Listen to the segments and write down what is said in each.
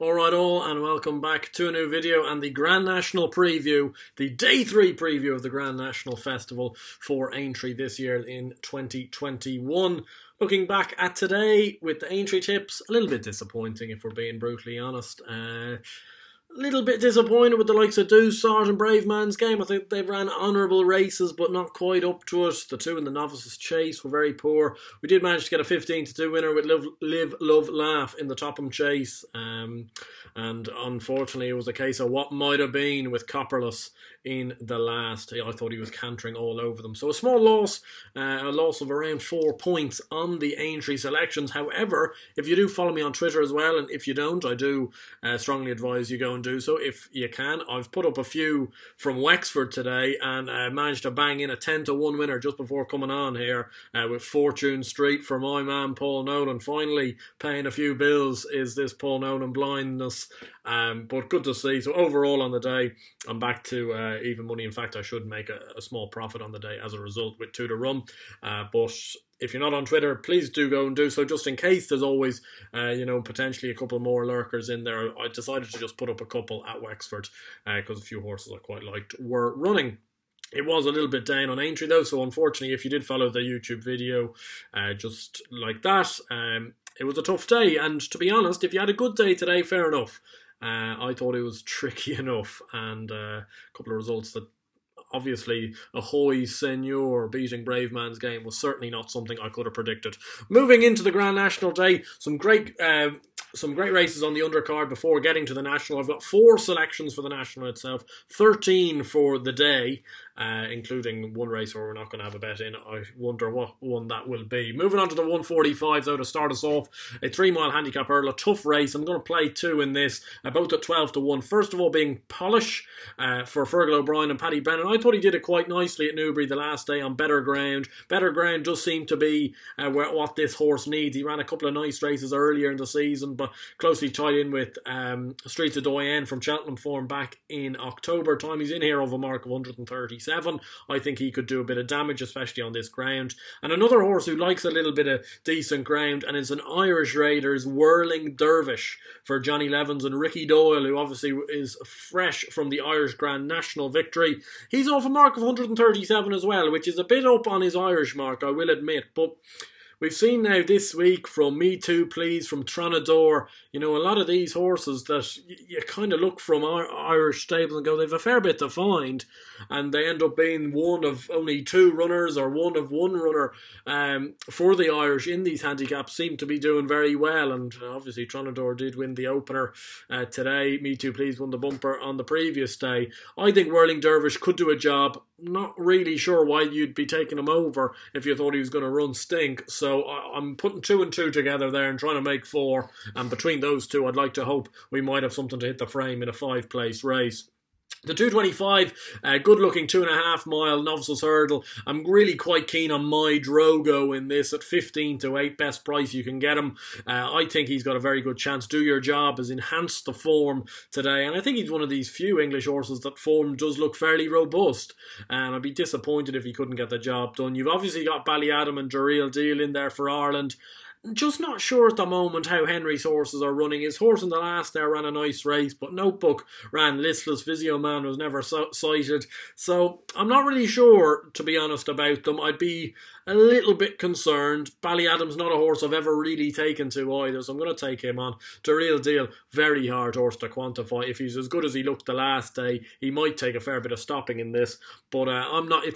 Alright all, and welcome back to a new video and the Grand National preview, the Day 3 preview of the Grand National Festival for Aintree this year in 2021. Looking back at today with the Aintree tips, a little bit disappointing if we're being brutally honest. A little bit disappointed with the likes of Dusart and Brave Man's Game. I think they ran honourable races, but not quite up to it. The two in the Novices Chase were very poor. We did manage to get a 15-2 winner with Live, Love, Laugh in the Topham Chase. And unfortunately, it was a case of what might have been with Copperless in the last. I thought he was cantering all over them. So a small loss, a loss of around 4 points on the Aintree selections. However, if you do follow me on Twitter as well, and if you don't, I do strongly advise you go and do so if you can. I've put up a few from Wexford today and managed to bang in a 10-1 winner just before coming on here with Fortune Street for my man Paul Nolan. Finally paying a few bills is this Paul Nolan blindness, but good to see. So overall on the day I'm back to even money. In fact, I should make a small profit on the day as a result with 2 to run, but if you're not on Twitter, please do go and do so, just in case. There's always, potentially a couple more lurkers in there. I decided to just put up a couple at Wexford because a few horses I quite liked were running. It was a little bit down on Aintree though, so unfortunately, if you did follow the YouTube video just like that, it was a tough day. And to be honest, if you had a good day today, fair enough. I thought it was tricky enough, and a couple of results that obviously Ahoy Senior beating Brave Man's Game was certainly not something I could have predicted. Moving into the Grand National Day, some great races on the undercard before getting to the National. I've got 4 selections for the National itself, 13 for the day, including one race where we're not going to have a bet in. I wonder what one that will be. Moving on to the 145 though to start us off, a 3-mile handicap hurdle, a tough race. I'm going to play 2 in this, both at 12-1. First of all being Polish for Fergal O'Brien and Paddy Brennan. I thought he did it quite nicely at Newbury the last day on better ground. Better ground does seem to be what this horse needs. He ran a couple of nice races earlier in the season, but closely tied in with Streets of Doyen from Cheltenham form back in October time. He's in here over a mark of 137. I think he could do a bit of damage, especially on this ground. And another horse who likes a little bit of decent ground and is an Irish raider is Whirling Dervish for Johnny Levins and Ricky Doyle, who obviously is fresh from the Irish Grand National victory. He's off a mark of 137 as well, which is a bit up on his Irish mark, I will admit, but we've seen now this week from Me Too Please, from Tronador, a lot of these horses that you kind of look from our Irish stables and go, they've a fair bit to find, and they end up being one of only 2 runners or one of 1 runner for the Irish in these handicaps. Seem to be doing very well, and obviously Tronador did win the opener today. Me Too Please won the bumper on the previous day. I think Whirling Dervish could do a job. Not really sure why you'd be taking him over if you thought he was going to run stink. So I'm putting 2 and 2 together there and trying to make 4. And between those 2, I'd like to hope we might have something to hit the frame in a 5-place race. The 225, good-looking 2.5-mile novices hurdle. I'm really quite keen on my Drogo in this at 15-8, best price you can get him. I think he's got a very good chance. Do Your Job has enhanced the form today, and I think he's one of these few English horses that form does look fairly robust, and I'd be disappointed if he couldn't get the job done. You've obviously got Ballyadam and The Real Deal in there for Ireland. Just not sure at the moment how Henry's horses are running. His horse in the last there ran a nice race, but Notebook ran listless. Physio Man was never sighted. So I'm not really sure, to be honest, about them. I'd be a little bit concerned. Ballyadam's not a horse I've ever really taken to either, so I'm going to take him on. The Real Deal, very hard horse to quantify. If he's as good as he looked the last day, he might take a fair bit of stopping in this, but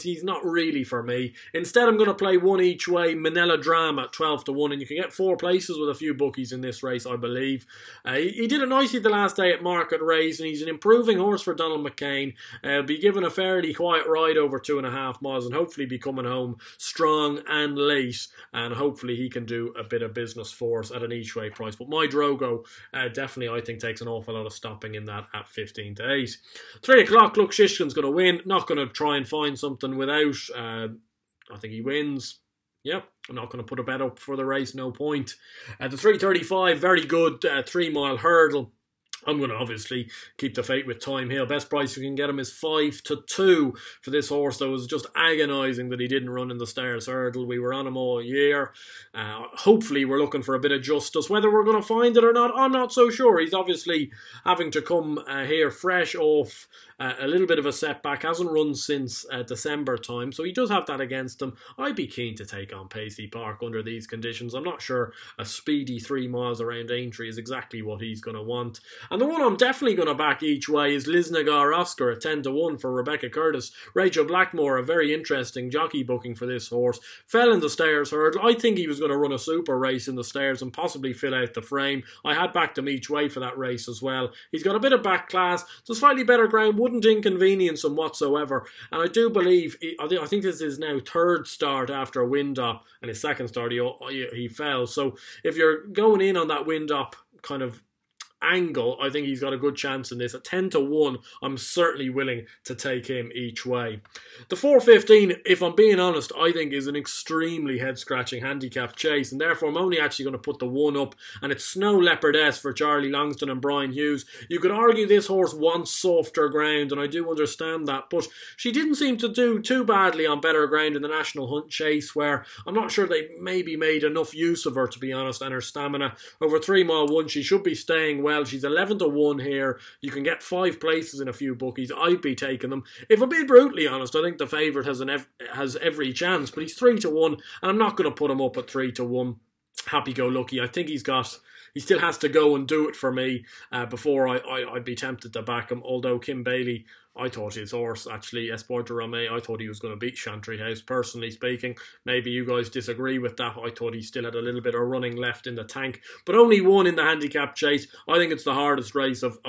he's not really for me. Instead, I'm going to play 1 each way, Minella Drama at 12-1, and you can get 4 places with a few bookies in this race, I believe. He did it nicely the last day at Market Race, and he's an improving horse for Donald McCain. He'll be given a fairly quiet ride over 2.5 miles, and hopefully be coming home strong and late, and hopefully he can do a bit of business for us at an each way price. But my Drogo definitely, I think, takes an awful lot of stopping in that at 15-8. 3 o'clock, look, Shishkin's going to win. Not going to try and find something without. I think he wins. Yep, I'm not going to put a bet up for the race, no point. The 335, very good 3-mile hurdle. I'm going to obviously keep the faith with Thyme Hill. Best price you can get him is 5-2 for this horse. That was just agonising that he didn't run in the Stars Hurdle. We were on him all year. Hopefully we're looking for a bit of justice. Whether we're going to find it or not, I'm not so sure. He's obviously having to come here fresh off a little bit of a setback. Hasn't run since December time, so he does have that against him. I'd be keen to take on Paisley Park under these conditions. I'm not sure a speedy 3 miles around Aintree is exactly what he's going to want. And the one I'm definitely going to back each way is Lisnagar Oscar at 10-1 for Rebecca Curtis. Rachel Blackmore, a very interesting jockey booking for this horse. Fell in the Stars Hurdle. I think he was going to run a super race in the Stairs and possibly fill out the frame. I had backed him each way for that race as well. He's got a bit of back class. It's a slightly better ground. Wouldn't inconvenience him whatsoever. And I do believe, I think this is now 3rd start after a wind up, and his 2nd start he fell. So if you're going in on that wind up kind of angle, I think he's got a good chance in this. At 10-1, I'm certainly willing to take him each way. The 4:15, if I'm being honest, I think is an extremely head-scratching handicap chase, and therefore I'm only actually going to put the 1 up, and it's Snow Leopardess for Charlie Longston and Brian Hughes. You could argue this horse wants softer ground, and I do understand that, but she didn't seem to do too badly on better ground in the National Hunt Chase, where I'm not sure they maybe made enough use of her, to be honest, and her stamina. Over 3 mile 1, she should be staying well. She's 11-1 here. You can get 5 places in a few bookies. I'd be taking them. If I'm being brutally honest, I think the favourite has every chance, but he's 3-1, and I'm not going to put him up at 3-1. Happy-go-lucky. I think he still has to go and do it for me before I'd be tempted to back him, although Kim Bailey, I thought his horse, actually, Espoir de Rame, I thought he was going to beat Chantry House, personally speaking. Maybe you guys disagree with that. I thought he still had a little bit of running left in the tank, but only 1 in the handicap chase. I think it's the hardest race of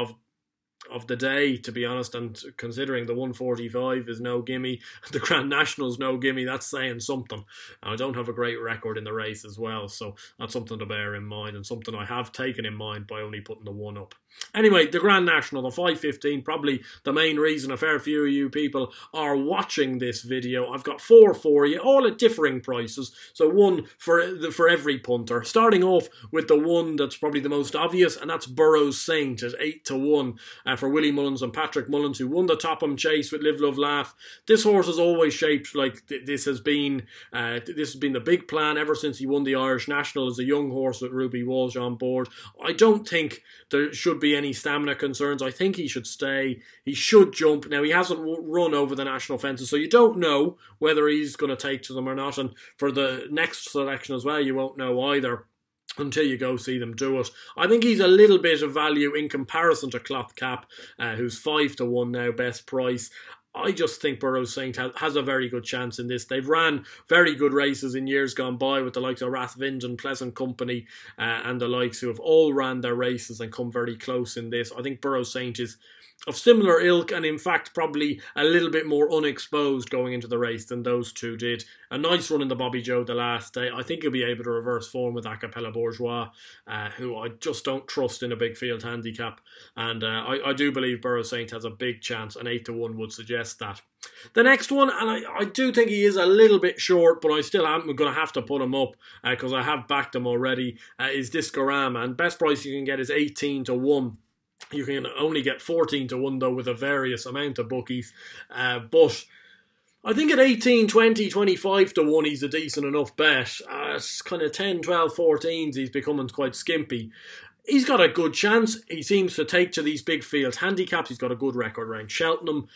the day, to be honest, and considering the 145 is no gimme, the Grand National's no gimme, that's saying something. And I don't have a great record in the race as well, so that's something to bear in mind, and something I have taken in mind by only putting the 1 up. Anyway, the Grand National, the 5:15, probably the main reason a fair few of you people are watching this video. I've got 4 for you, all at differing prices, so 1 for every punter. Starting off with the one that's probably the most obvious, and that's Burrow's Saint at 8-1 for Willie Mullins and Patrick Mullins, who won the Topham Chase with Live, Love, Laugh. This horse is always shaped like this has been the big plan ever since he won the Irish National as a young horse with Ruby Walsh on board. I don't think there should be any stamina concerns. I think he should stay. He should jump. Now, he hasn't run over the national fences, so you don't know whether he's going to take to them or not. And for the next selection as well, you won't know either until you go see them do it. I think he's a little bit of value in comparison to Cloth Cap, who's 5-1 now, best price. I just think Burrow's Saint has a very good chance in this. They've ran very good races in years gone by with the likes of Rathvind, Pleasant Company, and the likes, who have all ran their races and come very close in this. I think Burrow's Saint is of similar ilk, and in fact probably a little bit more unexposed going into the race than those two did. A nice run in the Bobby Joe the last day. I think he'll be able to reverse form with Acapella Bourgeois, who I just don't trust in a big field handicap. And I do believe Burrow's Saint has a big chance, and 8-1 would suggest that. The next one, and I do think he is a little bit short, but I still am going to have to put him up because I have backed him already, is Discorama, and best price you can get is 18-1. You can only get 14-1 though with a various amount of bookies, but I think at 18, 20, 25-1 he's a decent enough bet. It's kind of 10, 12, 14s he's becoming quite skimpy. He's got a good chance. He seems to take to these big field handicaps. He's got a good record around Cheltenham,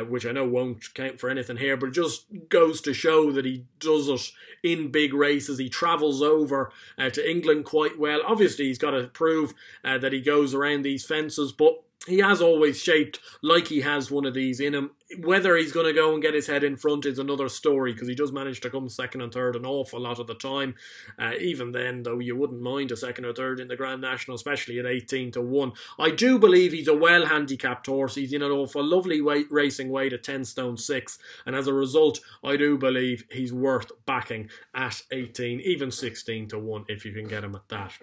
which I know won't count for anything here, but it just goes to show that he does it in big races. He travels over to England quite well. Obviously, he's got to prove that he goes around these fences, but he has always shaped like he has one of these in him. Whether he's going to go and get his head in front is another story, because he does manage to come second and third an awful lot of the time. Even then, though, you wouldn't mind a second or third in the Grand National, especially at 18-1. I do believe he's a well-handicapped horse. He's in an awful lovely racing weight at 10 stone 6, and as a result, I do believe he's worth backing at 18, even 16-1 if you can get him at that.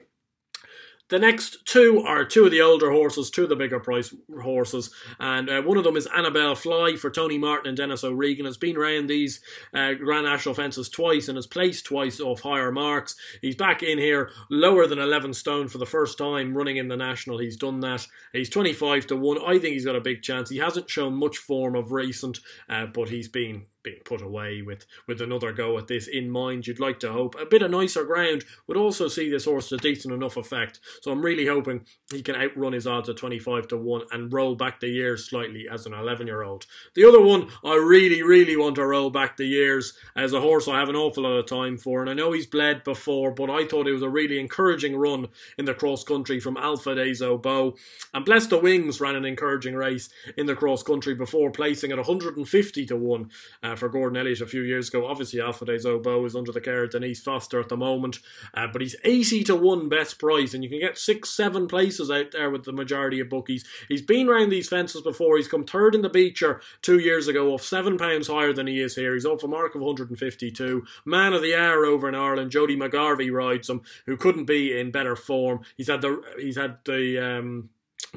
The next two are two of the older horses, two of the bigger price horses, and one of them is Anibale Fly for Tony Martin and Dennis O'Regan. Has been round these Grand National fences twice and has placed twice off higher marks. He's back in here lower than 11 stone for the first time running in the National. He's done that. He's 25 to 1. I think he's got a big chance. He hasn't shown much form of recent, but he's been put away with another go at this in mind, you'd like to hope. A bit of nicer ground would also see this horse to decent enough effect. So I'm really hoping he can outrun his odds at 25 to 1 and roll back the years slightly as an 11-year-old. The other one I really want to roll back the years as a horse I have an awful lot of time for, and I know he's bled before, but I thought it was a really encouraging run in the cross country from Alpha Days Obeaux. And Bless the Wings ran an encouraging race in the cross country before placing at 150 to 1 for Gordon Elliott a few years ago. Obviously Alpha Days Obeaux is under the care of Denise Foster at the moment, but he's 80 to 1 best price, and you can get 6-7 places out there with the majority of bookies. He's been round these fences before. He's come third in the Beecher 2 years ago, off £7 higher than he is here. He's off a mark of 152. Man of the hour over in Ireland, Jody McGarvey rides him, who couldn't be in better form. He's had the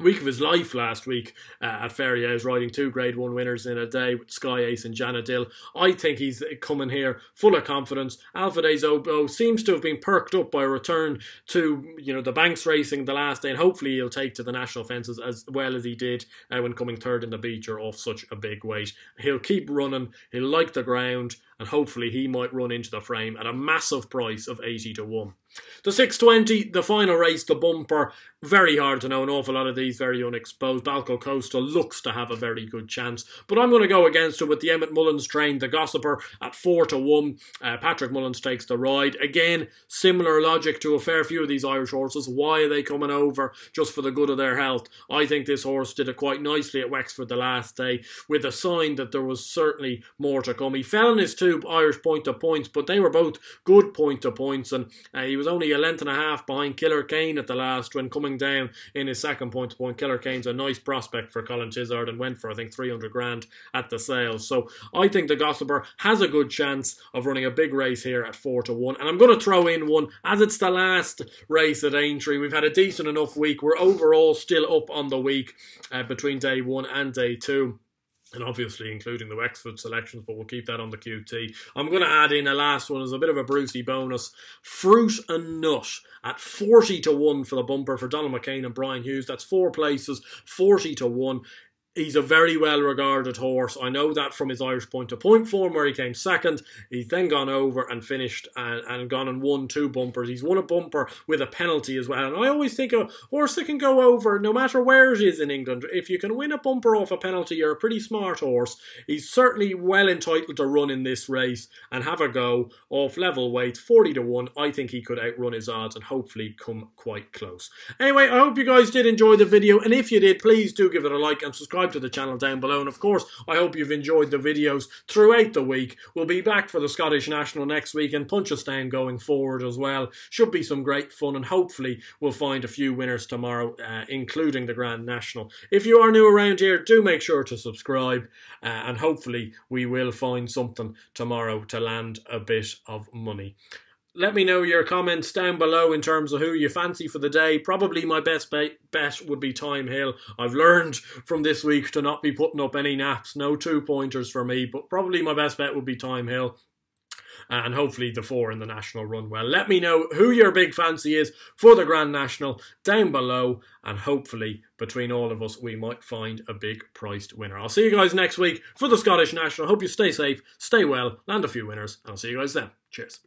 week of his life last week at Ferryhouse, riding 2 Grade 1 winners in a day with Sky Ace and Janet Dill. I think he's coming here full of confidence. Alpha Days Obeaux seems to have been perked up by a return to the Banks racing the last day, and hopefully he'll take to the national fences as well as he did when coming third in the Beecher off such a big weight. He'll keep running, he'll like the ground, and hopefully he might run into the frame at a massive price of 80 to 1. The 620, the final race, the bumper, very hard to know. An awful lot of these very unexposed. Balco Coastal looks to have a very good chance, but I'm going to go against it with the Emmett Mullins train, the Gossiper, at 4 to 1. Patrick Mullins takes the ride. Again, similar logic to a fair few of these Irish horses. Why are they coming over? Just for the good of their health. I think this horse did it quite nicely at Wexford the last day, with a sign that there was certainly more to come. He fell in his 2 Irish point-to-points, but they were both good point-to-points, and he was only a length and a half behind Killer Kane at the last when coming down in his second point-to-point. Killer Kane's a nice prospect for Colin Tizard and went for, I think, 300 grand at the sales. So I think the Gossiper has a good chance of running a big race here at 4 to 1. And I'm going to throw in one, as it's the last race at Aintree. We've had a decent enough week. We're overall still up on the week between day 1 and day 2. And obviously including the Wexford selections, but we'll keep that on the QT. I'm going to add in a last one as a bit of a Brucey bonus. Fruit and Nut at 40 to 1 for the bumper for Donald McCain and Brian Hughes. That's 4 places, 40 to 1. He's a very well-regarded horse. I know that from his Irish point-to-point form where he came second. He's then gone over and finished and gone and won 2 bumpers. He's won a bumper with a penalty as well. And I always think a horse that can go over, no matter where it is in England, if you can win a bumper off a penalty, you're a pretty smart horse. He's certainly well entitled to run in this race and have a go off level weight, 40 to 1. I think he could outrun his odds and hopefully come quite close. Anyway, I hope you guys did enjoy the video. And if you did, please do give it a like and subscribe to the channel down below, and of course I hope you've enjoyed the videos throughout the week. We'll be back for the Scottish National next week and Punchestown going forward as well. Should be some great fun, and hopefully we'll find a few winners tomorrow, including the Grand National. If you are new around here, do make sure to subscribe, and hopefully we will find something tomorrow to land a bit of money. Let me know your comments down below in terms of who you fancy for the day. Probably my best bet would be Thyme Hill. I've learned from this week to not be putting up any naps. No 2-pointers for me, but probably my best bet would be Thyme Hill. And hopefully the 4 in the National run well. Let me know who your big fancy is for the Grand National down below, and hopefully between all of us we might find a big priced winner. I'll see you guys next week for the Scottish National. Hope you stay safe, stay well, land a few winners, and I'll see you guys then. Cheers.